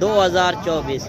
2024।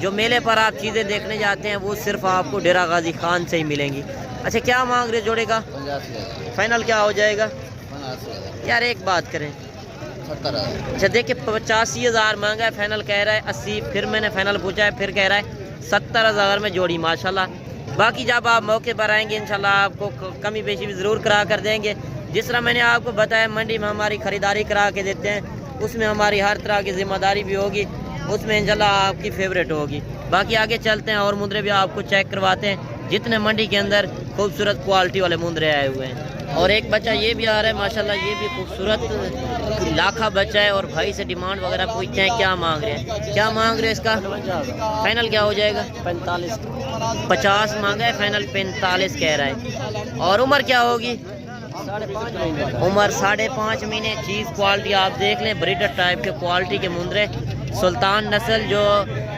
جو میلے پر آپ چیزیں دیکھنے جاتے ہیں وہ صرف آپ کو ڈیرہ غازی خان سے ہی ملیں گی۔ اچھا کیا مانگ رہے جوڑے کا؟ فائنل کیا ہو جائے گا یار؟ ایک بات کریں۔ اچھا دیکھیں 85,000 مانگا ہے، فائنل کہہ رہا ہے 80، پھر میں نے فائنل پوچھا ہے، پھر کہہ رہا ہے 70,000 میں جوڑی ماشاءاللہ۔ باقی جب آپ موقع پر آئیں گے انشاءاللہ آپ کو کمی بیشی بھی ضرور کرا کر دیں گے۔ جس طرح میں نے آپ کو بتایا منڈی میں ہماری خریداری کرا کے دیتے ہیں، اس میں ہماری ہر طرح کی ذمہ داری بھی ہوگی، اس میں انشاءاللہ آپ کی فیوریٹ ہوگی۔ باقی آگے چلتے ہیں اور مندرے بھی آپ کو چیک کرواتے ہیں، جتنے منڈی کے اندر خوبصورت کوالٹی والے مندرے آئے ہوئے ہیں۔ اور ایک بچہ یہ بھی آ رہا ہے ماشاءاللہ، یہ بھی خوبصورت لاکھا بچہ ہے، اور بھائی سے ڈیمانڈ وغیرہ پوچھتے ہیں کیا مانگ رہے ہیں، کیا مانگ رہے ہیں اس کا؟ فائنل کیا ہو جائے گا؟ 45 50 مانگا ہے، فائنل 45 کہہ رہا ہے۔ اور عمر کیا ہوگی؟ 5.5 عمر 5.5 مہینے۔ چیز کوالٹی آپ دیکھ لیں، بریڈر ٹائپ کے کوالٹی کے مندرے، سلطان نسل جو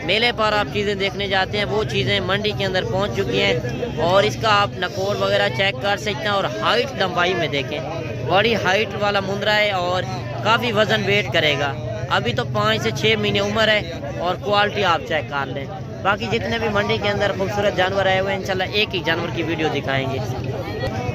میلے پر آپ چیزیں دیکھنے جاتے ہیں وہ چیزیں منڈی کے اندر پہنچ چکی ہیں، اور اس کا آپ نکول وغیرہ چیک کر سکتے ہیں۔ اور ہائٹ لمبائی میں دیکھیں، بڑی ہائٹ والا مندرا ہے اور کافی وزن ویٹ کرے گا۔ ابھی تو 5 سے 6 مہینے عمر ہے، اور کوالٹی آپ چیک کر لیں۔ باقی جتنے بھی منڈی کے اندر خوبصورت جانور آئے ہوئے ہیں انشاءاللہ ایک ہی جانور کی ویڈیو دکھائیں گے۔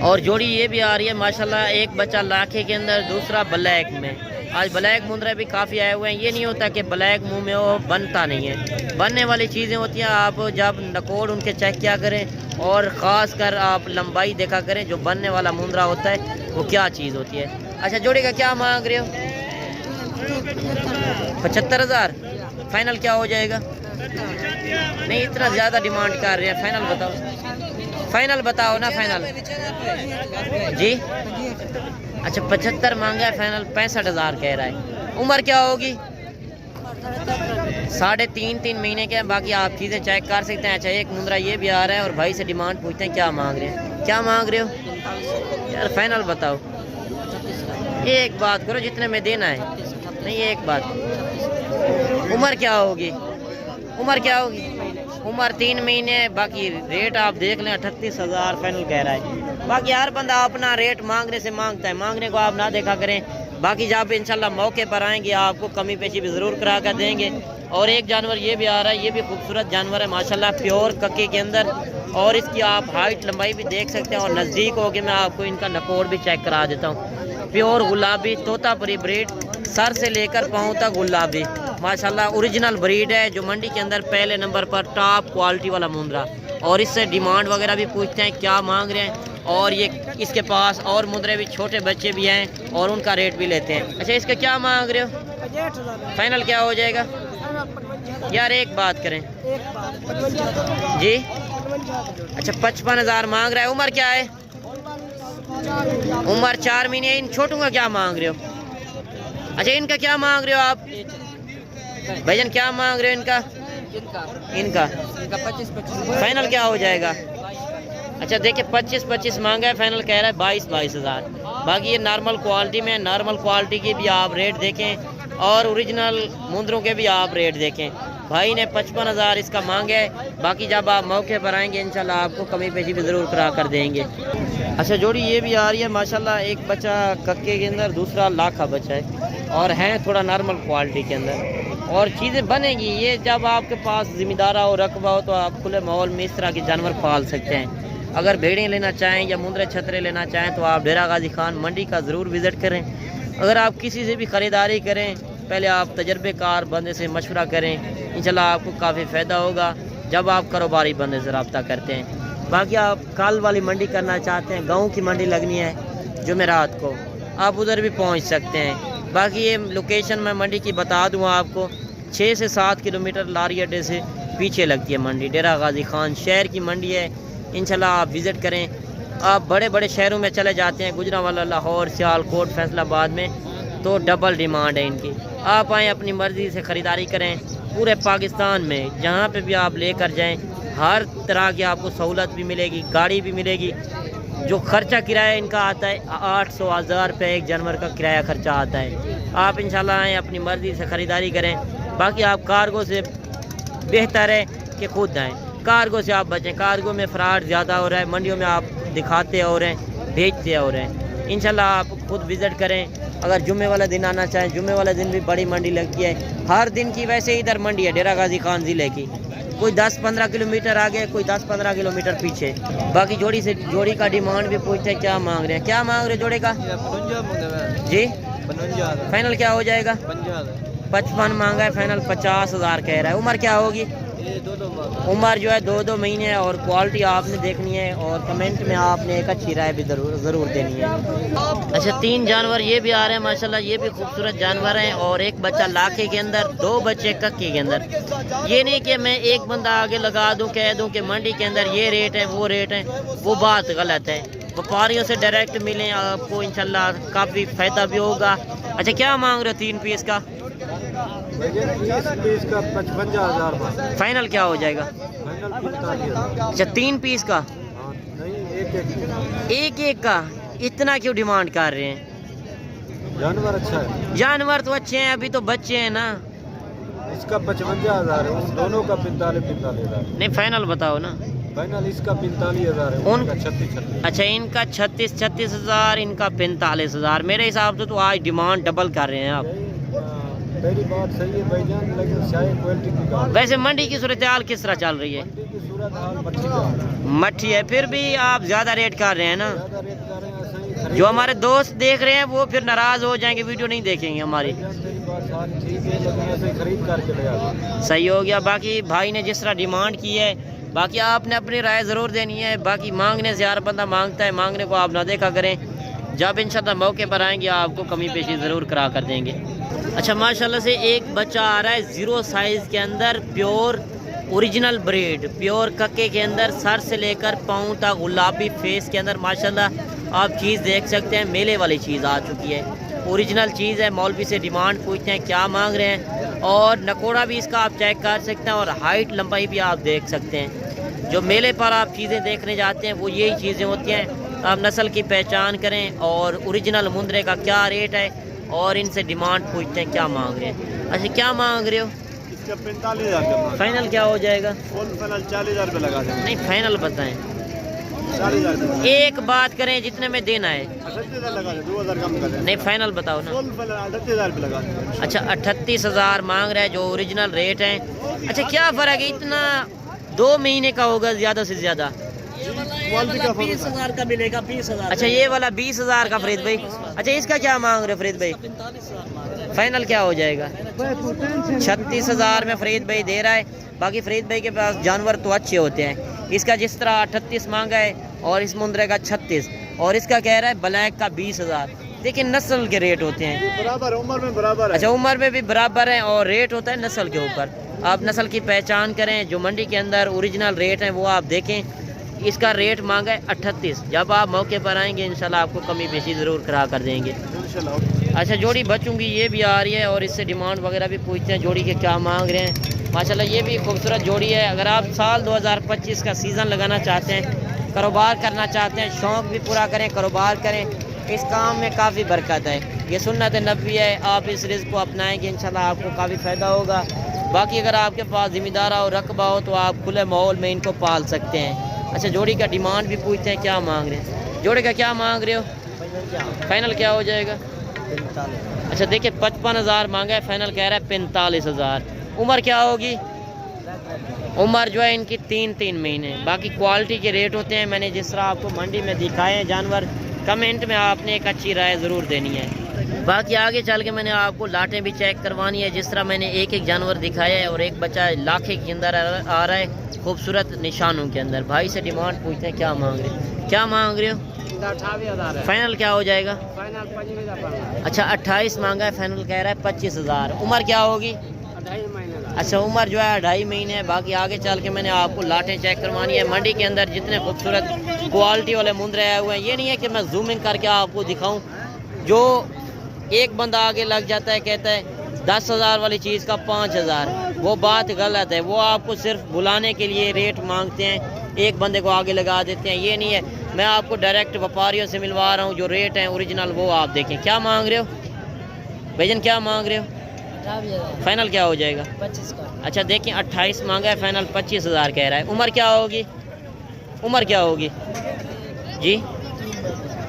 اور جوڑی یہ بھی آ رہی ہے ماشاءاللہ، ایک بچہ لاکھے کے اندر، دوسرا بلیک میں۔ آج بلیک مندرے بھی کافی آئے ہوئے ہیں۔ یہ نہیں ہوتا کہ بلیک منہ میں ہو، بنتا نہیں ہے، بننے والی چیزیں ہوتی ہیں۔ آپ جب نکوڑ ان کے چیک کیا کریں، اور خاص کر آپ لمبائی دیکھا کریں، جو بننے والا مندرا ہوتا ہے وہ کیا چیز ہوتی ہے۔ اچھا جوڑے کا کیا مانگ رہے ہو؟ 75,000 فائنل کیا ہو جائے گا؟ نہیں اتنا زیادہ ڈیمانڈ کر رہے ہیں، فائنل بتاؤ، فائنل بتاؤ نا، فائنل جی۔ اچھا 75 مانگا ہے، فائنل 65,000 کہہ رہا ہے۔ عمر کیا ہوگی؟ 3.5 مہینے کے ہیں۔ باقی آپ چیزیں چیک کر سکتے ہیں۔ اچھا ایک مندرا یہ بھی آ رہا ہے، اور بھائی سے ڈیمانڈ پوچھتے ہیں کیا مانگ رہے ہیں، کیا مانگ رہے ہو یار؟ فائنل بتاؤ، ایک بات کرو جتنے میں دینا ہے، نہیں ایک بات۔ عمر کیا ہوگی؟ عمر کیا ہوگی؟ عمر 3 مہینے۔ باقی ریٹ آپ دیکھ لیں 38,000 فائنل کہہ رہا ہے۔ باقی ہر بندہ اپنا ریٹ مانگنے سے مانگتا ہے، مانگنے کو آپ نہ دیکھا کریں۔ باقی جب انشاءاللہ موقع پر آئیں گے آپ کو کمی پیشی بھی ضرور کرا کر دیں گے۔ اور ایک جانور یہ بھی آ رہا ہے، یہ بھی خوبصورت جانور ہے ماشاءاللہ، پیور ککے کے اندر، اور اس کی آپ ہائٹ لمبائی بھی دیکھ سکتے ہیں۔ اور نزدیک ہو کے میں آپ کو ان کا نکوڑ بھی چیک کرا دیتا ہوں۔ پیور گلابی طوطا پری بریڈ، سر سے لے کر پاؤں تک گلابی ماشاءاللہ اوریجنل بریڈ ہے، جو منڈی کے اندر پہلے نمبر پر ٹاپ کوالٹی والا مندرا۔ اور اس سے ڈیمانڈ وغیرہ بھی پوچھتے ہیں کیا مانگ رہے ہیں، اور یہ اس کے پاس اور مندرے بھی چھوٹے بچے بھی ہیں، اور ان کا ریٹ بھی لیتے ہیں۔ اچھا اس کا کیا مانگ رہے ہو؟ فائنل کیا ہو جائے گا یار؟ ایک بات کریں جی۔ اچھا 55,000 مانگ رہا ہے۔ عمر کیا ہے؟ عمر 4 مہینے۔ ان چھوٹوں کا کیا مانگ رہے ہو؟ اچھا ان کا کیا مانگ رہے ہو آپ بھائی جان؟ کیا مانگ رہے ہو ان کا 25 فائنل کیا ہو جائے گا؟ اچھا دیکھیں 25 مانگا ہے، فائنل کہہ رہا ہے 22,000۔ باقی یہ نارمل کوالٹی میں، نارمل کوالٹی کی بھی آپ ریٹ دیکھیں، اور اوریجنل مندروں کے بھی آپ ریٹ دیکھیں۔ بھائی نے 55,000 اس کا مانگا ہے۔ باقی جب آپ موقع پر آئیں گے انشاءاللہ آپ کو کمی پیشی بھی ضرور کرا کر دیں گے۔ اچھا جوڑی یہ بھی آ رہی ہے ماشاءاللہ، ایک بچہ ککے کے اندر، دوسرا لاکھا بچہ ہے، اور ہیں تھوڑا نارمل کوالٹی کے اندر، اور چیزیں بنے گی۔ یہ جب آپ کے پاس ذمہ دارہ ہو، رقبہ ہو، تو آپ کھلے ماحول میں اس طرح کے جانور پال سکتے ہیں۔ اگر بھیڑیں لینا چاہیں یا مندرے چھترے لینا چاہیں تو آپ ڈیرہ غازی خان منڈی کا ضرور وزٹ کریں۔ اگر آپ کسی سے بھی خریداری کریں، پہلے آپ تجربے کار بندے سے مشورہ کریں، انشاءاللہ آپ کو کافی فائدہ ہوگا جب آپ کاروباری بندے سے رابطہ کرتے ہیں۔ باقی آپ کال والی منڈی کرنا چاہتے ہیں، گاؤں کی منڈی لگنی ہے جمعرات کو، آپ ادھر بھی پہنچ سکتے ہیں۔ باقی یہ لوکیشن میں منڈی کی بتا دوں آپ کو، 6 سے 7 کلومیٹر لاری اڈے سے پیچھے لگتی ہے منڈی، ڈیرہ غازی خان شہر کی منڈی ہے۔ انشاءاللہ آپ وزٹ کریں۔ آپ بڑے بڑے شہروں میں چلے جاتے ہیں، گجرانوالہ، لاہور، سیالکوٹ، فیصل آباد میں، تو ڈبل ڈیمانڈ ہے ان کی۔ آپ آئیں اپنی مرضی سے خریداری کریں، پورے پاکستان میں جہاں پہ بھی آپ لے کر جائیں، ہر طرح کی آپ کو سہولت بھی ملے گی، گاڑی بھی ملے گی۔ جو خرچہ کرایہ ان کا آتا ہے 800-1000 روپے ایک جانور کا کرایہ خرچہ آتا ہے۔ آپ انشاءاللہ آئیں اپنی مرضی سے خریداری کریں۔ باقی آپ کارگو سے بہتر ہے کہ خود آئیں، کارگو سے آپ بچیں، کارگو میں فراڈ زیادہ ہو رہا ہے، منڈیوں میں آپ دکھاتے ہو رہے ہیں، بھیجتے ہو رہے ہیں۔ انشاءاللہ آپ خود وزٹ کریں۔ اگر جمعے والا دن آنا چاہیں، جمعے والا دن بھی بڑی منڈی لگتی ہے، ہر دن کی ویسے ادھر منڈی ہے ڈیرہ غازی خان ضلع کی۔ کوئی 10-15 کلومیٹر آگے, کوئی 10-15 کلومیٹر پیچھے. باقی جوڑی کا ڈیمانڈ بھی پوچھتے ہیں کیا مانگ رہے ہیں. کیا مانگ رہے جوڑے کا جی؟ فائنل کیا ہو جائے گا؟ 55 مانگا ہے, فائنل 50,000 کہہ رہا ہے. عمر کیا ہوگی؟ عمر جو ہے 2 مہینے ہے, اور کوالٹی آپ نے دیکھنی ہے, اور کمنٹ میں آپ نے ایک اچھی رائے بھی ضرور دینی ہے. اچھا 3 جانور یہ بھی آ رہے ہیں ماشاءاللہ, یہ بھی خوبصورت جانور ہیں, اور ایک بچہ لاکھے کے اندر, 2 بچے ککے کے اندر. یہ نہیں کہ میں ایک بندہ آگے لگا دوں کہہ دوں کہ منڈی کے اندر یہ ریٹ ہے وہ ریٹ ہے, وہ بات غلط ہے. وپاریوں سے ڈائریکٹ ملیں, آپ کو انشاءاللہ کافی فائدہ بھی ہوگا. اچھا کیا مانگ رہے ہو 3 پیس کا؟ 55,000. فائنل کیا ہو جائے گا؟ اچھا 3 پیس کا, ایک کا اتنا کیوں ڈیمانڈ کر رہے ہیں؟ جانور اچھا ہے, جانور تو اچھے ہیں, ابھی تو بچے ہیں نا. اس کا 55,000 ہے, دونوں کا 45,000. نہیں فائنل بتاؤ نا. فائنل اس کا 45,000 ہے, ان کا 36,000. اچھا ان کا 36,000, ان کا 45,000. میرے حساب سے تو آج ڈیمانڈ ڈبل کر رہے ہیں آپ. میری بات صحیح ہے بھائی جان, لیکن شاید کوالٹی کی بات. ویسے منڈی کی صورتحال کس طرح چل رہی ہے؟ منڈی کی صورتحال مٹھی مٹھی ہے, پھر بھی آپ زیادہ ریٹ کر رہے ہیں نا. زیادہ ریٹ کر رہے ہیں, صحیح جو ہمارے دوست دیکھ رہے ہیں وہ پھر ناراض ہو جائیں گے, ویڈیو نہیں دیکھیں گے ہماری. میری بات ساری ٹھیک ہے, لیکن ایسے خرید کر کے لے آتے. صحیح ہو گیا. باقی بھائی نے جس طرح ڈیمانڈ کی ہے, باقی آپ نے اپنی رائے ضرور دینی ہے. باقی مانگنے سے ہر بندہ مانگتا ہے, مانگنے کو آپ نہ دیکھا کریں. جب انشاءاللہ موقع پر آئیں گے آپ کو کمی پیشی ضرور کرا کر دیں گے. اچھا ماشاءاللہ سے ایک بچہ آ رہا ہے 0 سائز کے اندر, پیور اوریجنل بریڈ, پیور ککے کے اندر, سر سے لے کر پاؤں تک گلابی فیس کے اندر. ماشاءاللہ آپ چیز دیکھ سکتے ہیں, میلے والی چیز آ چکی ہے, اوریجنل چیز ہے. مولوی سے ڈیمانڈ پوچھتے ہیں کیا مانگ رہے ہیں, اور نکوڑا بھی اس کا آپ چیک کر سکتے ہیں, اور ہائٹ لمبائی بھی آپ دیکھ سکتے ہیں. جو میلے پر آپ چیزیں دیکھنے جاتے ہیں وہ یہی چیزیں ہوتی ہیں. آپ نسل کی پہچان کریں, اور اوریجنل مندرے کا کیا ریٹ ہے, اور ان سے ڈیمانڈ پوچھتے ہیں کیا مانگ رہے ہیں. اچھا کیا مانگ رہے ہو؟ اس کا 45,000. فائنل کیا ہو جائے گا؟ فائنل 40,000 روپے لگا دیں. نہیں فائنل بتائیں, 40,000 ایک بات کریں جتنے میں دینا ہے. 38,000 لگا دیں, 2,000 کم کر دیں. نہیں فائنل بتاؤ نا. 38,000 روپے لگا دیں. اچھا 38,000 مانگ رہا ہے جو اوریجنل ریٹ ہے. اچھا کیا فرق ہے اتنا؟ 2 مہینے کا ہوگا زیادہ سے زیادہ. 20,000 کا ملے گا, 20,000. اچھا یہ والا 20,000 کا فرید بھائی. اچھا اس کا کیا مانگ رہے فرید بھائی؟ 45,000. فائنل کیا ہو جائے گا؟ 36,000 میں فرید بھائی دے رہا ہے. باقی فرید بھائی کے پاس جانور تو اچھے ہوتے ہیں. اس کا جس طرح 38 مانگا ہے, اور اس مندرے کا 36, اور اس کا کہہ رہا ہے بلیک کا 20,000. لیکن نسل کے ریٹ ہوتے ہیں برابر, عمر میں برابر ہے. اچھا عمر میں بھی برابر ہے, اور ریٹ ہوتا ہے نسل کے اوپر. آپ نسل کی پہچان کریں, جو منڈی کے اندر اوریجنل ریٹ ہیں وہ آپ دیکھیں. اس کا ریٹ مانگا ہے 38. جب آپ موقع پر آئیں گے انشاءاللہ آپ کو کمی بیشی ضرور کرا کر دیں گے. اچھا جوڑی بچوں کی یہ بھی آ رہی ہے, اور اس سے ڈیمانڈ وغیرہ بھی پوچھتے ہیں جوڑی کے کیا مانگ رہے ہیں. ماشاءاللہ یہ بھی خوبصورت جوڑی ہے. اگر آپ سال 2025 کا سیزن لگانا چاہتے ہیں, کاروبار کرنا چاہتے ہیں, شوق بھی پورا کریں, کاروبار کریں, اس کام میں کافی برکت ہے. یہ سنت نبوی ہے, آپ اس رزق کو اپنائیں گے انشاءاللہ آپ کو کافی فائدہ ہوگا. باقی اگر آپ کے پاس ذمہ دارہ اور رقبہ ہو تو آپ کھلے ماحول میں ان کو پال سکتے ہیں. اچھا جوڑی کا ڈیمانڈ بھی پوچھتے ہیں کیا مانگ رہے ہیں. جوڑے کا کیا مانگ رہے ہو؟ فائنل کیا ہو جائے گا؟ 45,000. اچھا دیکھیں 55,000 مانگا ہے, فائنل کہہ رہا ہے 45,000. عمر کیا ہوگی؟ عمر جو ہے ان کی 3 مہینے. باقی کوالٹی کے ریٹ ہوتے ہیں, میں نے جس طرح آپ کو منڈی میں دکھائے ہیں جانور. کمنٹ میں آپ نے ایک اچھی رائے ضرور دینی ہے. باقی آگے چل کے میں نے آپ کو لاٹیں بھی چیک کروانی ہے, جس طرح میں نے ایک جانور دکھایا ہے, اور ایک بچہ لاکھے کے اندر آ رہا ہے خوبصورت نشانوں کے اندر. بھائی سے ڈیمانڈ پوچھتے ہیں کیا مانگ رہے ہیں. کیا مانگ رہے ہو؟ 28,000 ہے. فائنل کیا ہو جائے گا؟ فائنل 25,000. اچھا 28 مانگا ہے, فائنل کہہ رہا ہے 25,000. عمر کیا ہوگی؟ 2.5 مہینے کا. اچھا عمر جو ہے 2.5 مہینے ہے. باقی آگے چل کے میں نے آپ کو لاٹیں چیک کروانی ہے. منڈی کے اندر جتنے خوبصورت کوالٹی والے مندرے آئے ہوئے ہیں, یہ نہیں ہے کہ میں زومنگ کر کے آپ کو دکھاؤں. جو ایک بندہ آگے لگ جاتا ہے کہتا ہے 10,000 والی چیز کا 5,000, وہ بات غلط ہے. وہ آپ کو صرف بلانے کے لیے ریٹ مانگتے ہیں, ایک بندے کو آگے لگا دیتے ہیں. یہ نہیں ہے, میں آپ کو ڈائریکٹ وپاریوں سے ملوا رہا ہوں. جو ریٹ ہیں اوریجنل وہ آپ دیکھیں. کیا مانگ رہے ہو بھائی جان؟ کیا مانگ رہے ہو؟ 28,000. فائنل کیا ہو جائے گا؟ 25 کا. اچھا دیکھیں 28 مانگا ہے, فائنل 25,000 کہہ رہا ہے. عمر کیا ہوگی؟ عمر کیا ہوگی جی؟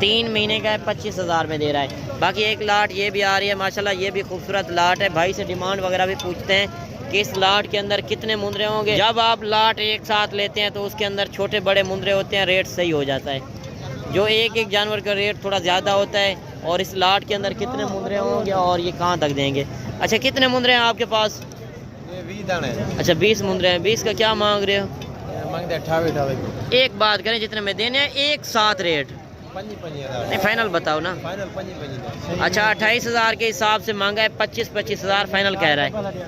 3 مہینے کا ہے, 25,000 میں دے رہا ہے. باقی ایک لاٹ یہ بھی آ رہی ہے ماشاءاللہ, یہ بھی خوبصورت لاٹ ہے. بھائی سے ڈیمانڈ وغیرہ بھی پوچھتے ہیں کہ اس لاٹ کے اندر کتنے مندرے ہوں گے. جب آپ لاٹ ایک ساتھ لیتے ہیں تو اس کے اندر چھوٹے بڑے مندرے ہوتے ہیں, ریٹ صحیح ہو جاتا ہے. جو ایک ایک جانور کا ریٹ تھوڑا زیادہ ہوتا ہے. اور اس لاٹ کے اندر کتنے مندرے ہوں گے اور یہ کہاں تک دیں گے. اچھا کتنے مندرے ہیں آپ کے پاس؟ یہ 20 دانے ہیں. اچھا 20 مندرے ہیں. 20 کا کیا مانگ رہے ہو؟ مانگتے 28 ایک بات کریں جتنے میں دینے ہیں ایک ساتھ ریٹ 25 نہیں, فائنل بتاؤ نا. فائنل 25 اچھا 28,000 کے حساب سے مانگا ہے, 25,000 فائنل کہہ رہا ہے.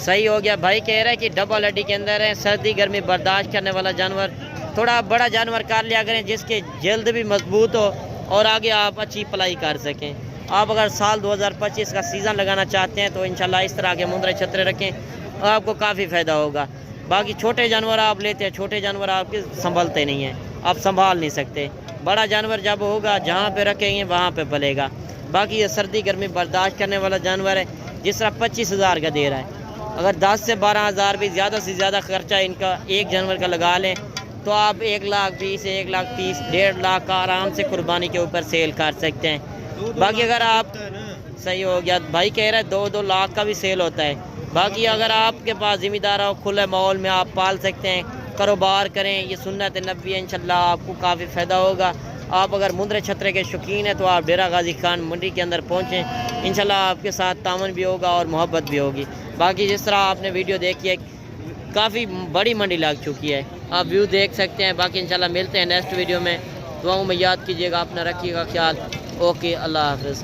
صحیح ہو گیا. بھائی کہہ رہا ہے کہ ڈبل ہڈی کے اندر ہے, سردی گرمی برداشت کرنے والا جانور. تھوڑا بڑا جانور کر لیا کریں جس کے جلد بھی مضبوط ہو اور آگے آپ اچھی پلائی کر سکیں. آپ اگر سال 2025 کا سیزن لگانا چاہتے ہیں تو انشاءاللہ اس طرح کے مندرے چھترے رکھیں, آپ کو کافی فائدہ ہوگا. باقی چھوٹے جانور آپ لیتے ہیں, چھوٹے جانور آپ کے سنبھلتے نہیں ہیں, آپ سنبھال نہیں سکتے. بڑا جانور جب ہوگا جہاں پہ رکھیں گے وہاں پہ پلے گا. باقی یہ سردی گرمی برداشت کرنے والا جانور ہے. جس طرح 25,000 کا دے رہا ہے, اگر 10 سے 12,000 بھی زیادہ سے زیادہ خرچہ ان کا ایک جانور کا لگا لیں تو آپ 1,20,000 1,30,000 1.5 لاکھ کا آرام سے قربانی کے اوپر سیل کر سکتے ہیں. باقی اگر آپ صحیح ہو گیا. بھائی کہہ رہے ہیں 2-2 لاکھ کا بھی سیل ہوتا ہے. باقی اگر آپ کے پاس ذمہ دار ہو, کھلے ماحول میں آپ پال سکتے ہیں, کاروبار کریں. یہ سنت نبوی ہے, انشاءاللہ آپ کو کافی فائدہ ہوگا. آپ اگر مندرے چھترے کے شوقین ہیں تو آپ ڈیرہ غازی خان منڈی کے اندر پہنچیں, انشاءاللہ آپ کے ساتھ تعاون بھی ہوگا اور محبت بھی ہوگی. باقی جس طرح آپ نے ویڈیو دیکھی ہے کافی بڑی منڈی لگ چکی ہے, آپ ویو دیکھ سکتے ہیں. باقی انشاءاللہ ملتے ہیں نیکسٹ ویڈیو میں. دعاؤں میں یاد کیجیے گا, اپنا رکھیے گا خیال. اوکے, اللہ حافظ.